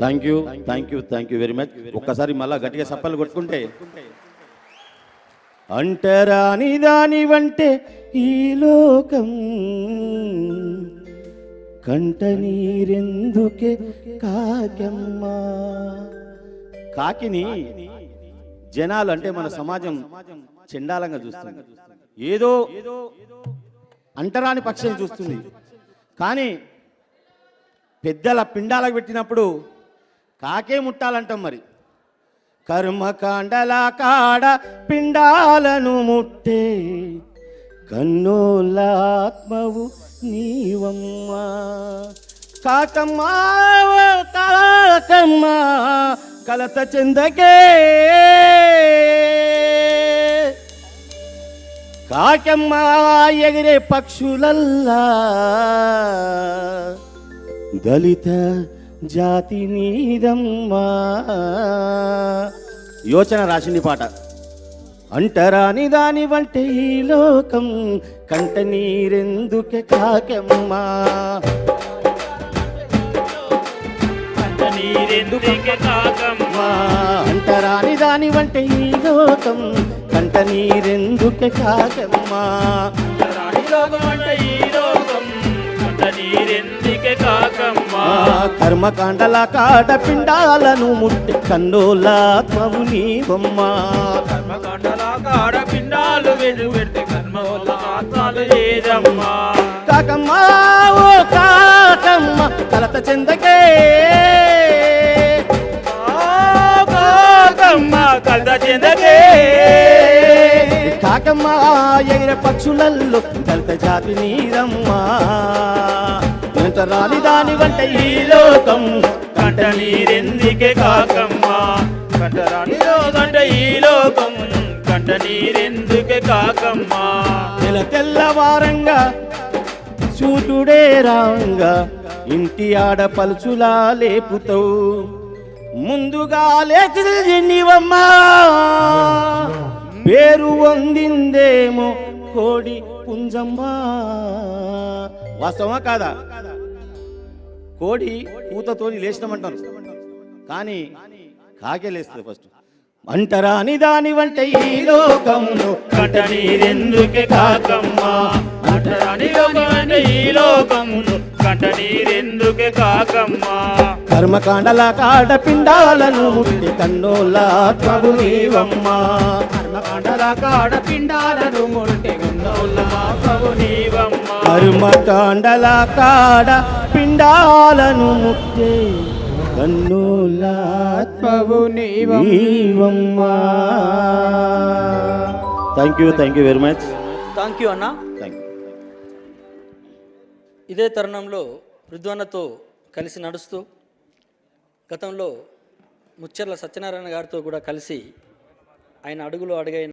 Thank you very much. ఒక్కసారి మళ్ళా గట్టిగా సప్పలు కొట్టుకుంటే అంటరాని దానివంటే ఈ లోకం కంట నీరెందుకే కాకమ్మ. కాకిని జనాలు అంటే మన సమాజం చెండాలంగా చూస్తుంది, ఏదో అంటరాని పక్షిని చూస్తుంది. కానీ పెద్దల పిండాలకు పెట్టినప్పుడు కాకే ముట్టాలంటాం. మరి కర్మకాండల కాడ పిండాలను ముట్టే కన్నులాత్మవు నీవమ్మ. కాకమ్మ కాకమ్మ కలత చెందకే, కాకమ్మ ఎగిరే పక్షులల్లా దళిత జాతి నీదమ్మా. యోచన రాసింది పాట. అంటరాని దాని వంటే ఈ లోకం కంట నీరెందుకే కాకమ్మా. నీరెందుకే కాకమ్మా. అంటరాని దాని వంటే ఈ లోకం కంట నీరెందుకే కాకమ్మా. నీరెందుకే కాకమ్మా. కర్మకాండల కాడ పిండాలను ముట్టి కన్నులాత్మవు నీవమ్మా. కర్మకాండల కాడ పిండాలు వెలువెడితే కర్మోలాత్మలు ఏదమ్మా. కాకమ్మ ఓ కాకమ్మ కలత చెందకే, కాకమ్మ కలత చెందకే. కాకమ్మ ఎగిరే పక్షులల్లో దళిత జాతి నీరమ్మా. రాని దాని వంట ఈ లోకం కంట నీరెందుకే కాకమ్మా. కంటరాని కంట ఈ లోకం కంట నీరెందుకే కాకమ్మా. తెల్లవారంగా సూర్యుడే రాంగా ఇంటి ఆడపలుచులా లేపుతావు. ముందుగా లేచి నీవమ్మా పేరు వందిందేమో కోడి పుంజమ్మా. వాస్తవమా కాదా? కోడి పూతతోని లేచినామంటారు, కానీ కాకే లేస్తుంది ఫస్ట్. అంటరాని దాని వంటే ఈ లోకంలో కంట నీరెందుకే కాకమ్మా. అంటరాని వంటే ఈ లోకంలో కంట నీరెందుకే కాకమ్మా. కర్మకాండల కాడ పిండాలను ముట్టి కన్నులాత్మవు నీవమ్మా. కర్మకాండల కాడ పిండాలను ముట్టి కన్నులాత్మవు నీవమ్మా. కర్మకాండల కాడ పిండాలను ముట్టి కన్నులాత్మవు నీవమ్మా. Thank you very much. Thank you అన్న. Thank you. ఇదే తరుణంలో రుద్వన్నతో కలిసి నడుస్తూ గతంలో ముచ్చర్ల సత్యనారాయణ గారితో కూడా కలిసి ఆయన అడుగులు అడుగైన